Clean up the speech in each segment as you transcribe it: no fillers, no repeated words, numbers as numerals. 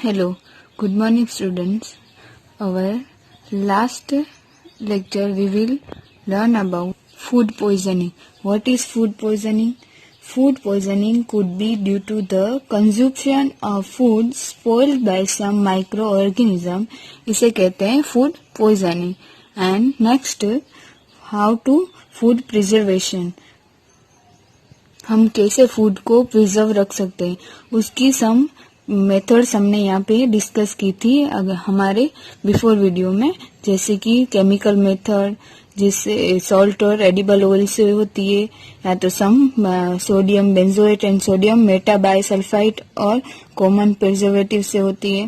Hello, good morning students. Our last lecture we will learn about food poisoning. What is food poisoning? Food poisoning could be due to the consumption of food spoiled by some microorganism. इसे कहते हैं food poisoning. And next, how to food preservation. हम कैसे food को preserve रख सकते हैं उसकी सम मेथड्स हमने यहाँ पे डिस्कस की थी अगर हमारे बिफोर वीडियो में, जैसे कि केमिकल मेथड जिससे सॉल्ट और एडिबल ऑयल से होती है, या तो some sodium benzoate and sodium metabisulphite और कॉमन प्रिजर्वेटिव से होती है।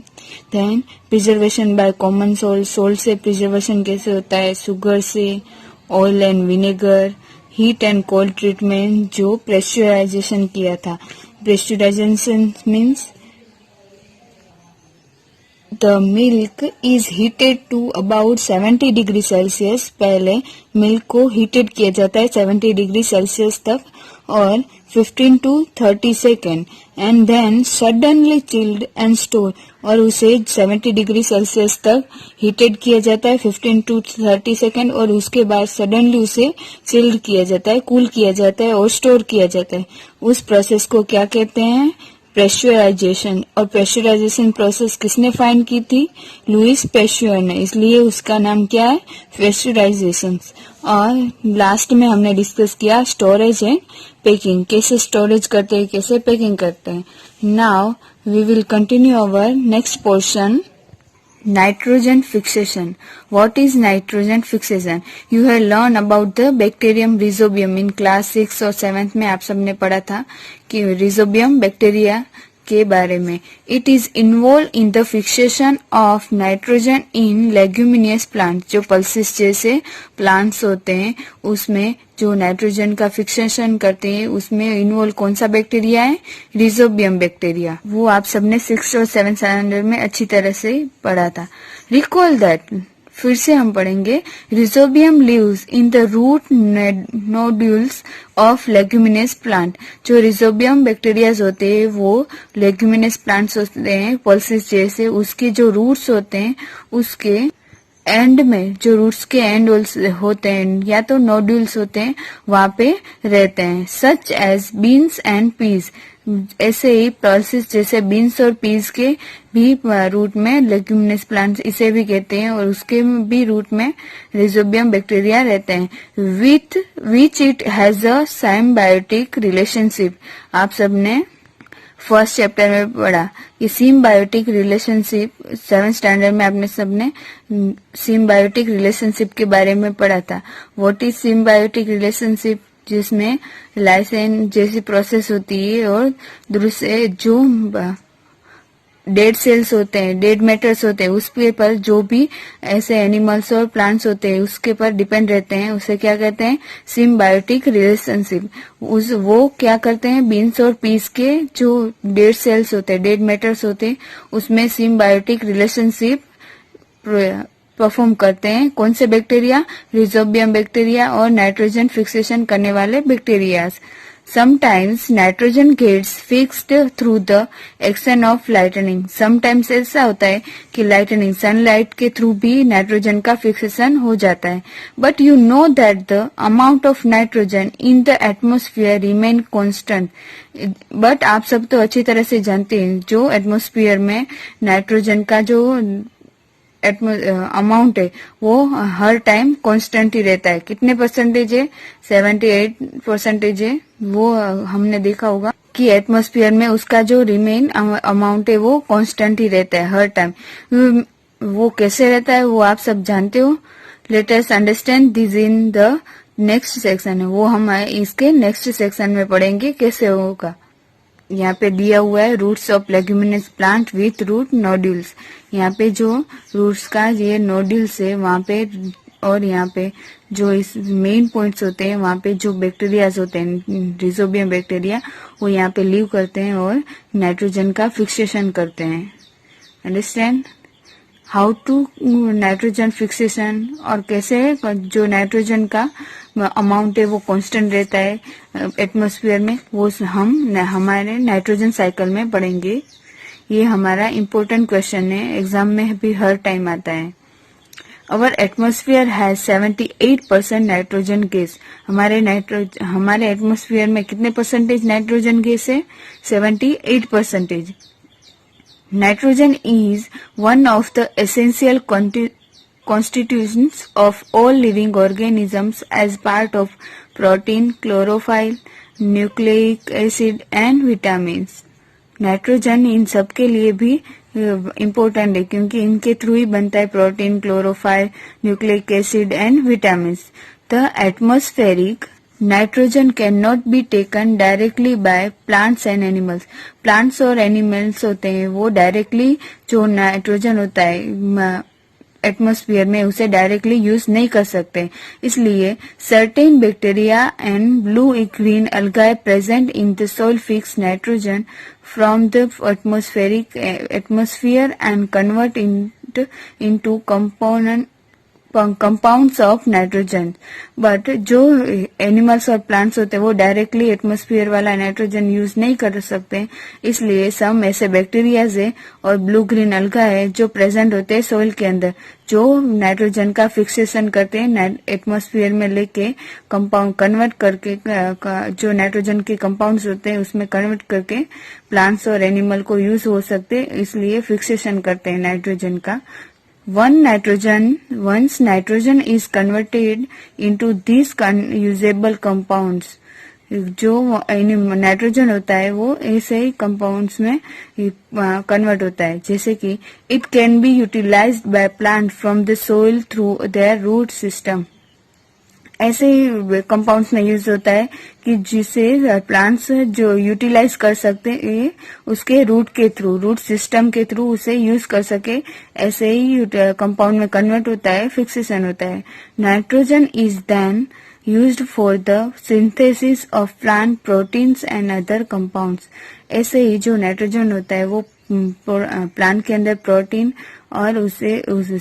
Then preservation by common salt, salt से प्रिजर्वेशन कैसे होता है, शुगर से, oil and vinegar, heat and cold treatment जो प्रेशराइजेशन किया था। Pasteurisation means the milk is heated to about 70 degree Celsius. पहले मिल्क को हीटेड किया जाता है 70 डिग्री सेल्सियस तक और 15 to 30 second and then suddenly chilled and store, और उसे 70 डिग्री सेल्सियस तक हीटेड किया जाता है 15 to 30 सेकेंड और उसके बाद सडनली उसे चिल्ड किया जाता है, कूल किया जाता है और स्टोर किया जाता है। उस प्रोसेस को क्या कहते हैं? प्रेशराइजेशन। और प्रेशराइजेशन प्रोसेस किसने फाइंड की थी? लुइस पैश्योर ने, इसलिए उसका नाम क्या है? प्रेशराइजेशन। और लास्ट में हमने डिस्कस किया स्टोरेज एंड पैकिंग, कैसे स्टोरेज करते हैं, कैसे पैकिंग करते हैं। Now we will continue our next portion, nitrogen fixation. What is nitrogen fixation? You have learned about the bacterium rhizobium in class 6 और 7th में आप सबने पढ़ा था कि rhizobium बैक्टीरिया के बारे में। It is involved in the fixation of nitrogen in leguminous plants. जो पल्सिस जैसे प्लांट्स होते हैं उसमें जो नाइट्रोजन का फिक्सेशन करते हैं उसमें इन्वॉल्व कौन सा बैक्टीरिया है? रिजोबियम बैक्टीरिया। वो आप सबने 6th और 7th स्टैंडर्ड में अच्छी तरह से पढ़ा था। रिकॉल दैट, फिर से हम पढ़ेंगे। Rhizobium lives in the root nodules of leguminous plant. जो रिजोबियम बैक्टीरियाज होते हैं वो लेग्यूमिनस प्लांट्स होते हैं पल्सिस जैसे, उसके जो रूट्स होते हैं उसके एंड में, जो रूट्स के एंड होते हैं या तो नोड्यूल्स होते हैं वहां पे रहते हैं। Such as beans and peas, ऐसे ही पल्सिस जैसे बीन्स और पीस के भी रूट में लेग्यूमिनस प्लांट्स इसे भी कहते हैं और उसके भी रूट में रिजोबियम बैक्टीरिया रहते हैं। With which it has a symbiotic relationship. आप सबने फर्स्ट चैप्टर में पढ़ा कि सिम्बायोटिक रिलेशनशिप, 7th स्टैंडर्ड में आपने सबने सिम्बायोटिक रिलेशनशिप के बारे में पढ़ा था। What is symbiotic relationship? जिसमें लाइसेन जैसी प्रोसेस होती है और दूसरे जो डेड सेल्स होते हैं, डेड मैटर्स होते हैं, उसके पर जो भी ऐसे एनिमल्स और प्लांट्स होते हैं उसके पर डिपेंड रहते हैं, उसे क्या कहते हैं? Symbiotic relationship. वो क्या करते हैं? बीन्स और पीस के जो डेड सेल्स होते हैं, डेड मैटर्स होते हैं, उसमें सिम्बायोटिक रिलेशनशिप परफॉर्म करते हैं। कौन से बैक्टीरिया? रिजोबियम बैक्टीरिया और नाइट्रोजन फिक्सेशन करने वाले bacterias. Sometimes nitrogen gets fixed through the action of lightning. Sometimes ऐसा होता है कि lightning, sunlight के थ्रू भी नाइट्रोजन का फिक्सेशन हो जाता है। But you know that the amount of nitrogen in the atmosphere remain constant. But आप सब तो अच्छी तरह से जानते हैं जो एटमोस्फियर में नाइट्रोजन का जो अमाउंट है वो हर टाइम कांस्टेंट ही रहता है। कितने परसेंटेज है? 78% है। वो हमने देखा होगा कि एटमॉस्फेयर में उसका जो रिमेन अमाउंट है वो कांस्टेंट ही रहता है हर टाइम। वो कैसे रहता है वो आप सब जानते हो। Let us understand this in the next section. वो हम इसके नेक्स्ट सेक्शन में पढ़ेंगे कैसे होगा। यहाँ पे दिया हुआ है roots of leguminous plant with root nodules. यहाँ पे जो रूट्स का ये नोड्यूल्स है वहाँ पे, और यहाँ पे जो इस मेन पॉइंट्स होते हैं वहाँ पे जो बैक्टीरियाज होते हैं रिजोबियम बैक्टीरिया वो यहाँ पे लीव करते हैं और नाइट्रोजन का फिक्सेशन करते हैं। Understand how to nitrogen fixation, और कैसे जो नाइट्रोजन का अमाउंट है वो कांस्टेंट रहता है एटमॉस्फेयर में, वो हम हमारे नाइट्रोजन साइकिल में पढ़ेंगे। ये हमारा इम्पोर्टेंट क्वेश्चन है, एग्जाम में भी हर टाइम आता है। अवर एटमोस्फियर हैज 78% नाइट्रोजन गैस। हमारे एटमोस्फियर में कितने परसेंटेज नाइट्रोजन गैस है? 78%। Nitrogen is one of the essential constituents of all living organisms as part of protein, chlorophyll, nucleic acid and vitamins. Nitrogen in सब के लिए भी इम्पोर्टेंट है क्योंकि इनके थ्रू ही बनता है protein, chlorophyll, nucleic acid and vitamin. The atmospheric nitrogen can not be taken directly by plants and animals. Plants और एनिमल्स होते हैं वो डायरेक्टली जो नाइट्रोजन होता है एटमॉस्फेयर में उसे डायरेक्टली यूज नहीं कर सकते, इसलिए certain bacteria and blue green algae present in the soil fix nitrogen from the atmosphere and convert it into compounds of nitrogen. But जो एनिमल्स और प्लांट्स होते हैं वो डायरेक्टली एटमॉस्फेयर वाला नाइट्रोजन यूज नहीं कर सकते, इसलिए सम ऐसे बैक्टीरियाज है और ब्लू ग्रीन अलगा है जो प्रेजेंट होते हैं सोइल के अंदर, जो नाइट्रोजन का फिक्सेशन करते हैं एटमॉस्फेयर में लेके कंपाउंड कन्वर्ट करके जो नाइट्रोजन के कंपाउंड्स होते हैं उसमें कन्वर्ट करके प्लांट्स और एनिमल को यूज हो सकते हैं, इसलिए फिक्सेशन करते हैं नाइट्रोजन का। Once nitrogen is converted into these usable compounds, जो नाइट्रोजन होता है वो ऐसे ही कंपाउंड्स में कन्वर्ट होता है, जैसे कि it can be utilised by plant from the soil through their root system. ऐसे ही कंपाउंड्स में यूज होता है कि जिसे प्लांट्स जो यूटिलाइज कर सकते हैं उसके रूट सिस्टम के थ्रू उसे यूज कर सके, ऐसे ही कंपाउंड में कन्वर्ट होता है, फिक्सेशन होता है। Nitrogen is then used for the synthesis of plant proteins and other compounds। ऐसे ही जो नाइट्रोजन होता है वो प्लांट के अंदर प्रोटीन और उस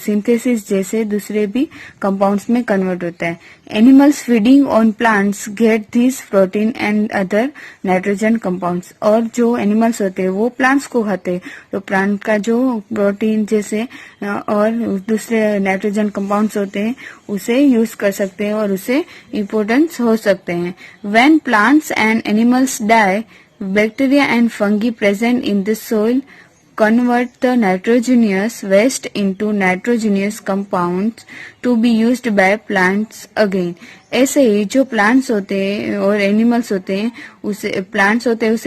सिंथेसिस जैसे दूसरे भी कंपाउंड्स में कन्वर्ट होता है। Animals feeding on plants get this protein and other nitrogen compounds. और जो एनिमल्स होते हैं वो प्लांट्स को खाते हैं, तो प्लांट का जो प्रोटीन जैसे और दूसरे नाइट्रोजन कंपाउंड्स होते हैं उसे यूज कर सकते हैं और उसे इम्पोर्टेंस हो सकते हैं। When plants and animals die, bacteria and fungi present in the soil convert the nitrogenous waste into nitrogenous compounds to be used by plants again। ऐसे ही जो प्लांट्स होते हैं और एनिमल्स होते हैं उसे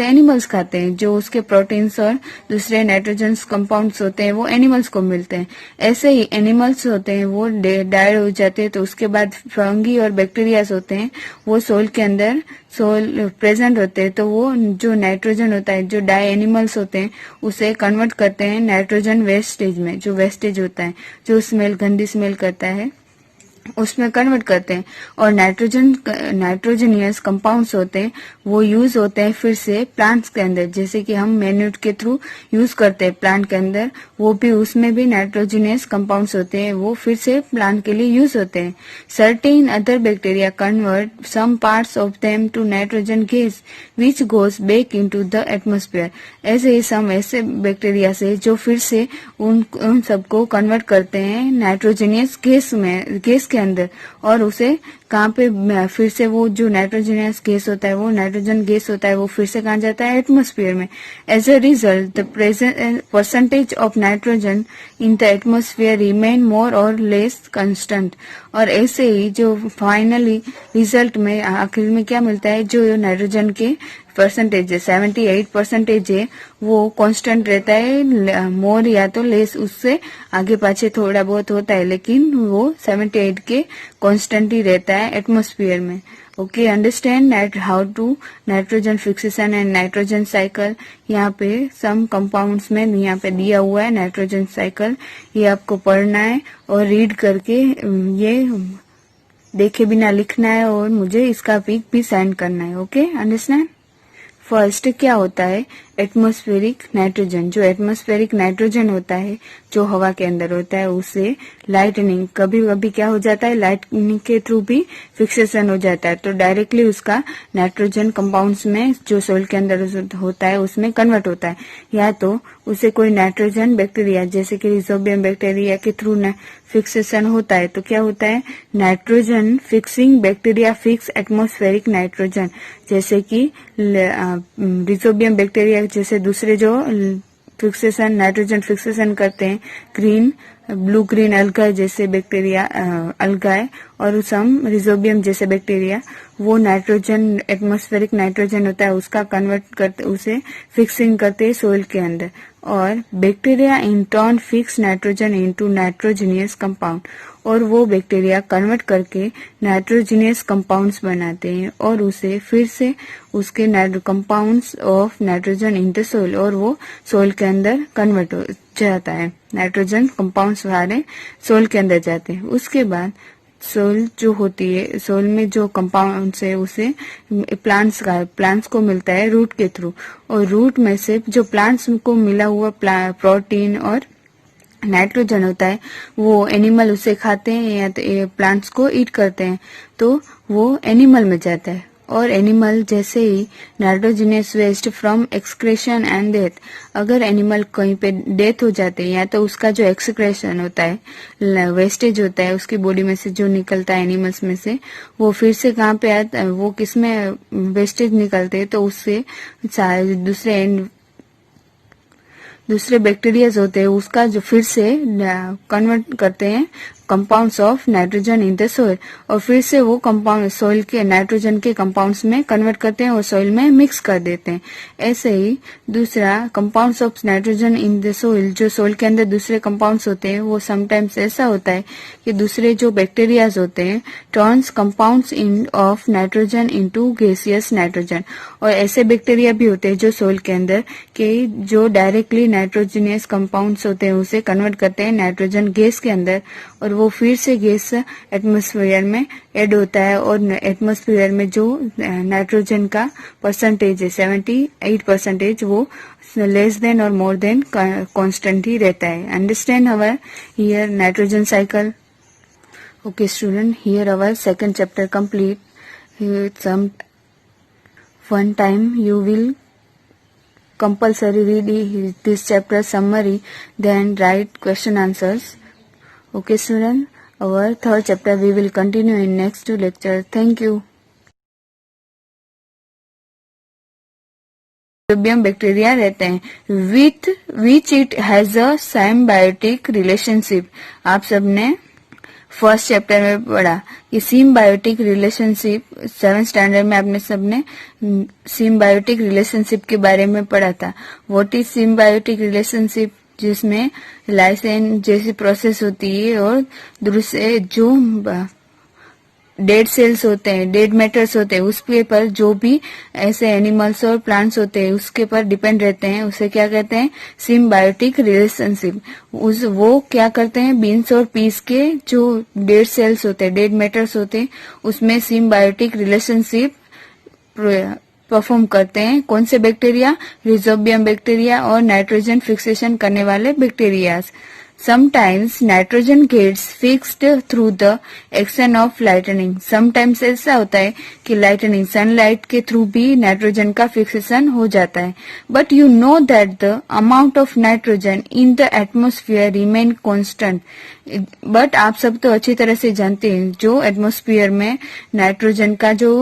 एनिमल्स खाते हैं, जो उसके प्रोटीन्स और दूसरे नाइट्रोजन कंपाउंड्स होते हैं वो एनिमल्स को मिलते हैं। ऐसे ही एनिमल्स होते हैं वो डाई हो जाते हैं, तो उसके बाद फंगी और बैक्टीरियाज होते हैं वो सोइल के अंदर प्रेजेंट होते हैं, तो वो जो नाइट्रोजन होता है जो डाई एनिमल्स होते हैं उसे कन्वर्ट करते हैं नाइट्रोजन वेस्टेज में, जो वेस्टेज होता है जो गंदी स्मेल करता है उसमें कन्वर्ट करते हैं। और नाइट्रोजनियस कंपाउंड्स होते हैं वो यूज होते हैं फिर से प्लांट्स के अंदर, जैसे कि हम मैन्यूर के थ्रू यूज करते हैं प्लांट के अंदर, वो भी उसमें भी नाइट्रोजनियस कंपाउंड्स होते हैं, वो फिर से प्लांट के लिए यूज होते हैं। Certain other bacteria convert some parts of them to nitrogen gas which goes back into the atmosphere. ऐसे ही सम ऐसे बैक्टीरिया से जो फिर से उन सबको कन्वर्ट करते हैं नाइट्रोजनियस गैस के अंदर, और उसे कहाँ पे फिर से वो जो नाइट्रोजनियस गैस होता है वो नाइट्रोजन गैस होता है वो फिर से कहाँ जाता है? एटमॉस्फेयर में। As a result the percentage of nitrogen in the atmosphere remain more और लेस कांस्टेंट। और ऐसे ही जो फाइनली रिजल्ट में आखिर में क्या मिलता है, जो नाइट्रोजन के परसेंटेज है 78% है वो कांस्टेंट रहता है, मोर या तो लेस उससे आगे पाछे थोड़ा बहुत होता है, लेकिन वो 78 के कांस्टेंट ही रहता है एटमॉस्फेयर में। Okay, understand how to nitrogen fixation and nitrogen cycle. यहाँ पे सम कंपाउंड्स में यहाँ पे दिया हुआ है नाइट्रोजन साइकिल, ये आपको पढ़ना है और रीड करके ये देखे बिना लिखना है और मुझे इसका पिक भी सेंड करना है। Okay, understand. फर्स्ट क्या होता है, एटमॉस्फेरिक नाइट्रोजन, जो एटमॉस्फेरिक नाइट्रोजन होता है जो हवा के अंदर होता है, उसे लाइटनिंग, कभी कभी क्या हो जाता है, लाइटनिंग के थ्रू भी फिक्सेशन हो जाता है, तो डायरेक्टली उसका नाइट्रोजन कंपाउंड्स में जो सोइल के अंदर होता है उसमें कन्वर्ट होता है, या तो उसे कोई नाइट्रोजन बैक्टीरिया जैसे कि रिजोबियम बैक्टीरिया के थ्रू फिक्सेशन होता है, तो क्या होता है, nitrogen fixing bacteria fix atmospheric nitrogen, जैसे कि रिजोबियम बैक्टीरिया जैसे दूसरे जो फिक्सेशन नाइट्रोजन फिक्सेशन करते हैं, ग्रीन ब्लू ग्रीन अलगाए जैसे बैक्टीरिया अलगाए, और सम रिजोबियम जैसे बैक्टीरिया वो नाइट्रोजन एटमॉस्फेरिक नाइट्रोजन होता है उसका कन्वर्ट करते, उसे फिक्सिंग करते हैं सोइल के अंदर, और bacteria in turn fix nitrogen into nitrogenous compound, और वो बैक्टीरिया कन्वर्ट करके नाइट्रोजीनियस कंपाउंड्स बनाते हैं और उसे फिर से उसके compounds of nitrogen in the soil, और वो सोइल के अंदर कन्वर्ट हो जाता है, नाइट्रोजन कंपाउंड्स सारे सोइल के अंदर जाते हैं। उसके बाद सोइल जो होती है, सोइल में जो कंपाउंड्स है उसे प्लांट्स को मिलता है रूट के थ्रू, और रूट में से जो प्लांट्स को मिला हुआ प्रोटीन और नाइट्रोजन होता है वो एनिमल उसे खाते हैं या तो प्लांट्स को ईट करते हैं, तो वो एनिमल में जाता है, और एनिमल जैसे ही nitrogenous waste from excretion and death, अगर एनिमल कहीं पे डेथ हो जाते हैं या तो उसका जो एक्सक्रेशन होता है, वेस्टेज होता है उसकी बॉडी में से जो निकलता है एनिमल्स में से, वो फिर से कहाँ पे आता है, वो किस में वेस्टेज निकलते हैं, तो उससे दूसरे बैक्टीरियाज होते हैं उसका जो फिर से कन्वर्ट करते हैं compounds of nitrogen in the soil, और फिर से वो कंपाउंड सोइल के नाइट्रोजन के कंपाउंड्स में कन्वर्ट करते हैं और सोइल में मिक्स कर देते हैं। ऐसे ही दूसरा compounds of nitrogen in the soil, जो सोइल के अंदर दूसरे कंपाउंड्स होते हैं, वो समटाइम्स ऐसा होता है कि दूसरे जो बैक्टीरियाज होते हैं turns compounds in of nitrogen into gaseous nitrogen, और ऐसे बैक्टीरिया भी होते हैं जो सोइल के अंदर के जो डायरेक्टली नाइट्रोजनियस कंपाउंड्स होते हैं उसे कन्वर्ट करते हैं नाइट्रोजन गैस के अंदर, और वो फिर से गैस एटमॉस्फेयर में ऐड होता है, और एटमॉस्फेयर में जो नाइट्रोजन का परसेंटेज है 78%, वो लेस देन और मोर देन कांस्टेंट ही रहता है। Understand our here nitrogen cycle. Okay student, here our second chapter complete. some one time you will compulsory read this chapter summary, then write question answers. Okay student, our third chapter we will continue in next lecture. Thank you. Microbiome bacteria रहते हैं with which it has a symbiotic relationship. आप सबने first chapter में पढ़ा कि symbiotic relationship, 7th standard में आपने सबने सिम्बायोटिक रिलेशनशिप के बारे में पढ़ा था। व्हाट इज सिम्बायोटिक रिलेशनशिप, जिसमें लाइसेन जैसी प्रोसेस होती है और दूसरे जो डेड सेल्स होते हैं, डेड मैटर्स होते हैं, उसके पर जो भी ऐसे एनिमल्स और प्लांट्स होते हैं उसके पर डिपेंड रहते हैं, उसे क्या कहते हैं, सिम्बायोटिक रिलेशनशिप। वो क्या करते हैं, बीन्स और पीस के जो डेड सेल्स होते हैं, डेड मैटर्स होते हैं, उसमें सिम्बायोटिक रिलेशनशिप परफॉर्म करते हैं। कौन से बैक्टीरिया, रिजोबियम बैक्टीरिया और नाइट्रोजन फिक्सेशन करने वाले bacteria. Sometimes nitrogen gets fixed through the action of lightning. Sometimes ऐसा होता है कि lightning, sunlight के थ्रू भी नाइट्रोजन का फिक्सेशन हो जाता है। But you know that the amount of nitrogen in the atmosphere remain constant. But आप सब तो अच्छी तरह से जानते हैं जो एटमॉस्फेयर में नाइट्रोजन का जो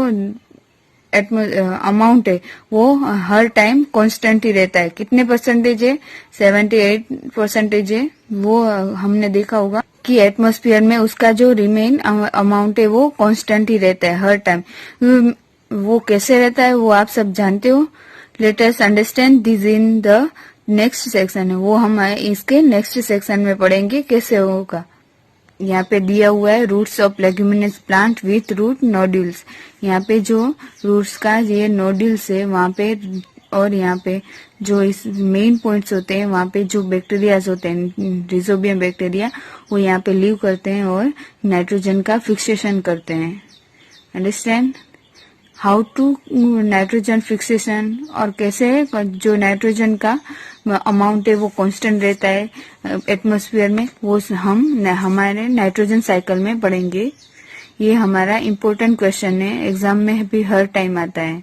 अमाउंट है वो हर टाइम कांस्टेंट ही रहता है। कितने परसेंटेज है, 78% है। वो हमने देखा होगा कि एटमॉस्फेयर में उसका जो रिमेन अमाउंट है वो कांस्टेंट ही रहता है हर टाइम। वो कैसे रहता है वो आप सब जानते हो। Let us understand this in the next section है, वो हम इसके नेक्स्ट सेक्शन में पढ़ेंगे कैसे होगा। यहाँ पे दिया हुआ है roots of leguminous plant with root nodules. यहाँ पे जो रूट्स का ये नोड्यूल्स है वहाँ पे, और यहाँ पे जो इस मेन पॉइंट्स होते हैं वहाँ पे जो बैक्टीरियाज होते हैं, रिजोबियम बैक्टीरिया, वो यहाँ पे लीव करते हैं और नाइट्रोजन का फिक्सेशन करते हैं। Understand. How to nitrogen fixation, और कैसे जो नाइट्रोजन का अमाउंट है वो कांस्टेंट रहता है एटमॉस्फेयर में, वो हम हमारे नाइट्रोजन साइकिल में पढ़ेंगे। ये हमारा इम्पोर्टेंट क्वेश्चन है, एग्जाम में भी हर टाइम आता है।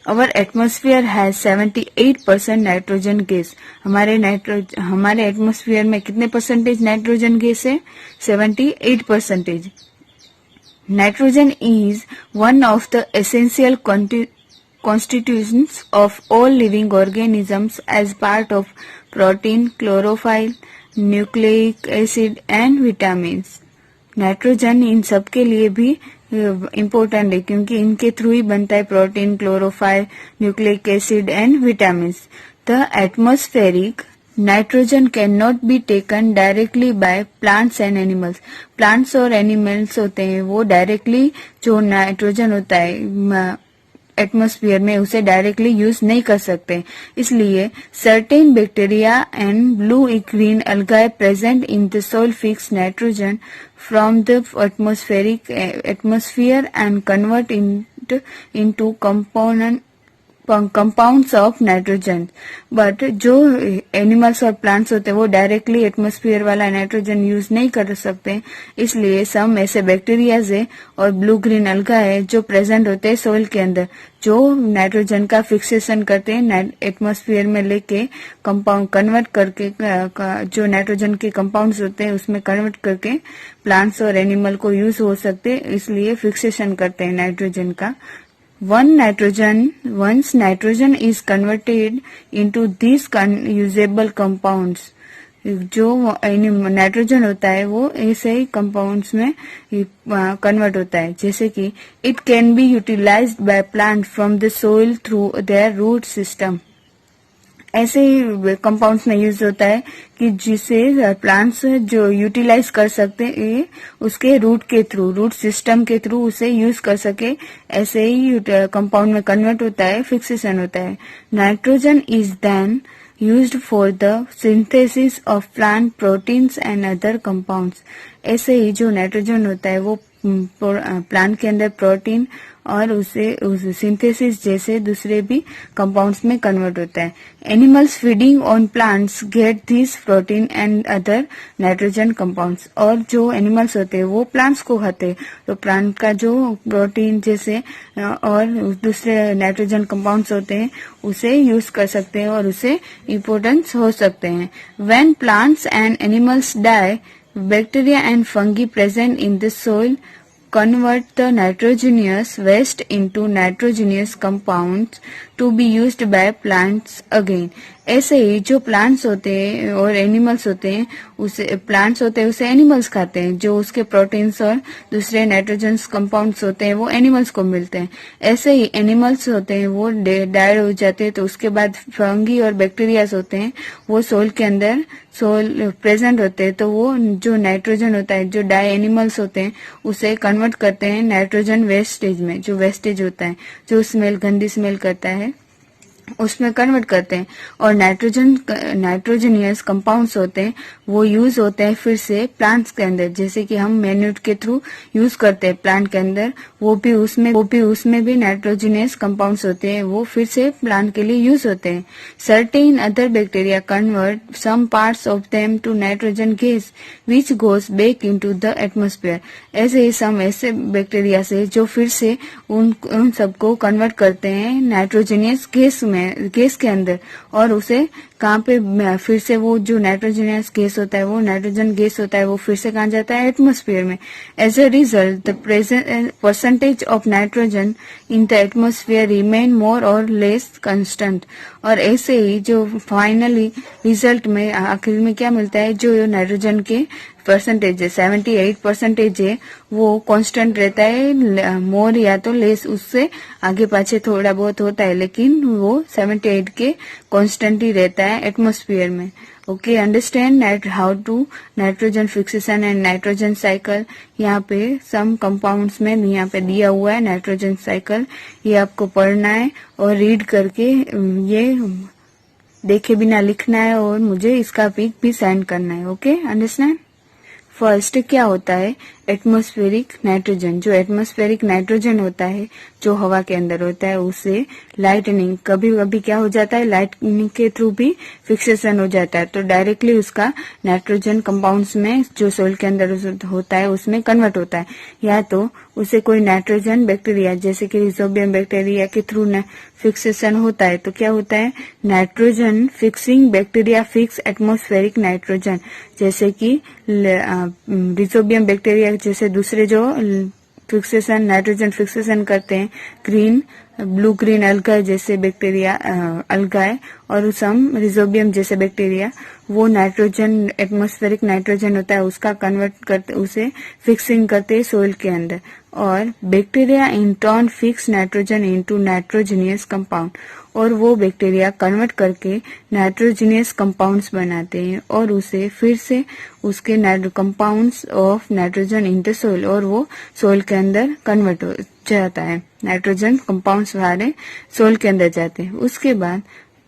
अवर एटमॉस्फेयर हैज 78% नाइट्रोजन गैस। हमारे एटमॉस्फेयर में कितने परसेंटेज नाइट्रोजन गैस है? 78%। Nitrogen is one of the essential constituents of all living organisms as part of protein, chlorophyll, nucleic acid and vitamins. Nitrogen in सब के लिए भी इम्पोर्टेंट है, क्योंकि इनके थ्रू ही बनता है protein, chlorophyll, nucleic acid and vitamin. The atmospheric nitrogen can not be taken directly by plants and animals. Plants और एनिमल्स होते हैं वो डायरेक्टली जो नाइट्रोजन होता है एटमॉस्फेयर में उसे डायरेक्टली यूज नहीं कर सकते। इसलिए certain bacteria and blue green algae present in the soil fix nitrogen from the atmosphere and convert into compounds of nitrogen. But जो एनिमल्स और प्लांट्स होते हैं वो डायरेक्टली एटमॉस्फेयर वाला नाइट्रोजन यूज नहीं कर सकते, इसलिए सम ऐसे बैक्टीरियाज है और ब्लू ग्रीन अलगा है जो प्रेजेंट होते हैं सोइल के अंदर, जो नाइट्रोजन का फिक्सेशन करते हैं एटमॉस्फेयर में लेके कंपाउंड कन्वर्ट करके, जो नाइट्रोजन के कंपाउंड्स होते हैं उसमें कन्वर्ट करके प्लांट्स और एनिमल को यूज हो सकते, इसलिए फिक्सेशन करते हैं नाइट्रोजन का। Once nitrogen is converted into these usable compounds, जो नाइट्रोजन होता है वो ऐसे ही कंपाउंड्स में कन्वर्ट होता है, जैसे कि it can be utilised by plant from the soil through their root system. ऐसे ही कंपाउंड्स में यूज होता है कि जिसे प्लांट्स जो यूटिलाइज कर सकते हैं उसके रूट के थ्रू, रूट सिस्टम के थ्रू उसे यूज कर सके, ऐसे ही कंपाउंड में कन्वर्ट होता है, फिक्सेशन होता है। Nitrogen is then used for the synthesis of plant proteins and other compounds। ऐसे ही जो नाइट्रोजन होता है वो प्लांट के अंदर प्रोटीन और उसे सिंथेसिस जैसे दूसरे भी कंपाउंड्स में कन्वर्ट होता है। Animals feeding on plants get this protein and other nitrogen compounds. और जो एनिमल्स होते हैं वो प्लांट्स को खाते हैं, तो प्लांट का जो प्रोटीन जैसे और दूसरे नाइट्रोजन कंपाउंड्स होते हैं उसे यूज कर सकते हैं और उसे इम्पोर्टेंस हो सकते हैं। When plants and animals die, bacteria and fungi present in the soil convert the nitrogenous waste into nitrogenous compounds to be used by plants again। ऐसे ही जो प्लांट्स होते हैं और एनिमल्स होते हैं उसे प्लांट्स होते हैं उसे एनिमल्स खाते हैं, जो उसके प्रोटीन्स और दूसरे नाइट्रोजन कंपाउंड्स होते हैं वो एनिमल्स को मिलते हैं। ऐसे ही एनिमल्स होते हैं वो डाई हो जाते हैं, तो उसके बाद फंगी और बैक्टीरियाज होते हैं वो सोइल के अंदर सोइल प्रेजेंट होते हैं, तो वो जो नाइट्रोजन होता है जो डाई एनिमल्स होते हैं उसे कन्वर्ट करते हैं नाइट्रोजन वेस्टेज में, जो वेस्टेज होता है जो स्मेल गंदी स्मेल करता है उसमें कन्वर्ट करते हैं। और नाइट्रोजनियस कंपाउंड्स होते हैं वो यूज होते हैं फिर से प्लांट्स के अंदर, जैसे कि हम मैन्यूर के थ्रू यूज करते हैं प्लांट के अंदर, वो भी उसमें भी नाइट्रोजनियस कंपाउंड्स होते हैं, वो फिर से प्लांट के लिए यूज होते हैं। Certain other bacteria convert some parts of them to nitrogen gas which goes back into the atmosphere. ऐसे ही सम ऐसे बैक्टीरिया से जो फिर से उन सबको कन्वर्ट करते हैं नाइट्रोजनियस गैस के अंदर, और उसे कहाँ पे फिर से वो जो नाइट्रोजनियस गैस होता है वो नाइट्रोजन गैस होता है वो फिर से कहाँ जाता है एटमॉस्फेयर में। As a result the percentage of nitrogen in the atmosphere remain more और लेस कांस्टेंट। और ऐसे ही जो फाइनली रिजल्ट में आखिर में क्या मिलता है, जो नाइट्रोजन के परसेंटेज है 78% है वो कांस्टेंट रहता है, मोर या तो लेस उससे आगे पाछे थोड़ा बहुत होता है, लेकिन वो 78 के कांस्टेंट ही रहता है एटमॉस्फेयर में। Okay, understand how to nitrogen fixation and nitrogen cycle. यहाँ पे सम कंपाउंड्स में यहाँ पे दिया हुआ है नाइट्रोजन साइकिल, ये आपको पढ़ना है और रीड करके ये देखे बिना लिखना है और मुझे इसका पिक भी सेंड करना है। Okay, understand. फर्स्ट क्या होता है, एटमॉस्फेरिक नाइट्रोजन, जो एटमॉस्फेरिक नाइट्रोजन होता है जो हवा के अंदर होता है उसे लाइटनिंग, कभी कभी क्या हो जाता है लाइटनिंग के थ्रू भी फिक्सेशन हो जाता है, तो डायरेक्टली उसका नाइट्रोजन कंपाउंड्स में जो सोइल के अंदर होता है उसमें कन्वर्ट होता है, या तो उसे कोई नाइट्रोजन बैक्टीरिया जैसे कि रिजोबियम बैक्टीरिया के थ्रू फिक्सेशन होता है, तो क्या होता है nitrogen fixing bacteria fix atmospheric nitrogen, जैसे कि रिजोबियम बैक्टीरिया जैसे दूसरे जो फिक्सेशन नाइट्रोजन फिक्सेशन करते हैं, ग्रीन ब्लू ग्रीन अल्गाए जैसे बैक्टीरिया अल्गाए और सम रिजोबियम जैसे बैक्टीरिया, वो नाइट्रोजन एटमॉस्फेरिक नाइट्रोजन होता है उसका कन्वर्ट करते उसे फिक्सिंग करते हैं सोइल के अंदर, और bacteria in turn fix nitrogen into nitrogenous compound, और वो बैक्टीरिया कन्वर्ट करके नाइट्रोजिनियस कंपाउंड्स बनाते हैं और उसे फिर से उसके compounds of nitrogen in the soil, और वो सोइल के अंदर कन्वर्ट हो जाता है, नाइट्रोजन कंपाउंड्स सारे सोइल के अंदर जाते हैं। उसके बाद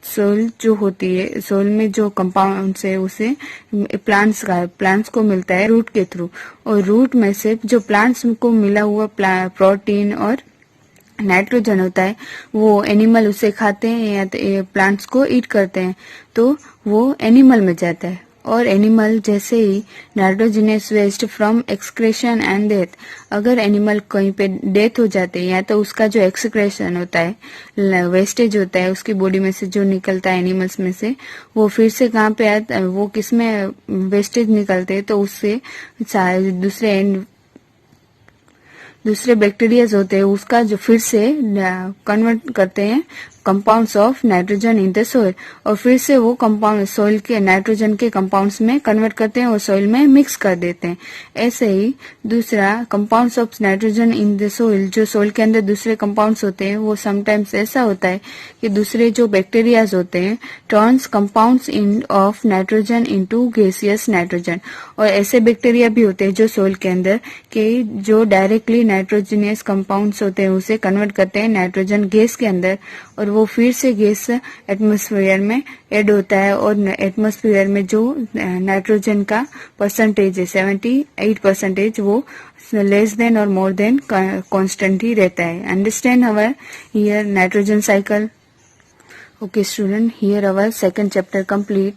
सोइल जो होती है, सोइल में जो कंपाउंड्स है उसे प्लांट्स को मिलता है रूट के थ्रू, और रूट में से जो प्लांट्स को मिला हुआ प्रोटीन और नाइट्रोजन होता है वो एनिमल उसे खाते हैं या प्लांट्स को ईट करते हैं, तो वो एनिमल में जाता है, और एनिमल जैसे ही nitrogenous waste from excretion and death, अगर एनिमल कहीं पे डेथ हो जाते हैं या तो उसका जो एक्सक्रेशन होता है वेस्टेज होता है उसकी बॉडी में से जो निकलता है एनिमल्स में से, वो फिर से कहाँ पे आता है, वो किस में वेस्टेज निकलते हैं, तो उससे दूसरे बैक्टीरियाज होते हैं उसका जो फिर से कन्वर्ट करते हैं compounds of nitrogen in the soil, और फिर से वो कंपाउंड सोइल के नाइट्रोजन के कंपाउंड्स में कन्वर्ट करते हैं और सोइल में मिक्स कर देते हैं। ऐसे ही दूसरा compounds of nitrogen in the soil, जो सोइल के अंदर दूसरे कंपाउंड्स होते हैं वो समटाइम्स ऐसा होता है कि दूसरे जो बैक्टीरियाज होते हैं turns compounds in of nitrogen into gaseous nitrogen, और ऐसे बैक्टीरिया भी होते हैं जो सोइल के अंदर के जो डायरेक्टली नाइट्रोजनियस कंपाउंड्स होते हैं उसे कन्वर्ट करते हैं नाइट्रोजन गैस के अंदर, और वो फिर से गैस एटमॉस्फेयर में ऐड होता है, और एटमॉस्फेयर में जो नाइट्रोजन का परसेंटेज है 78%, वो लेस देन और मोर देन कांस्टेंट ही रहता है। Understand our here nitrogen cycle. Okay student, here our second chapter complete.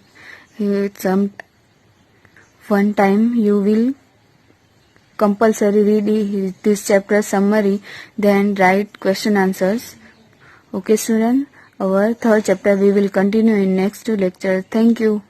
some one time you will compulsory read this chapter summary, then write question answers. Okay student, our third chapter we will continue in next lecture. Thank you.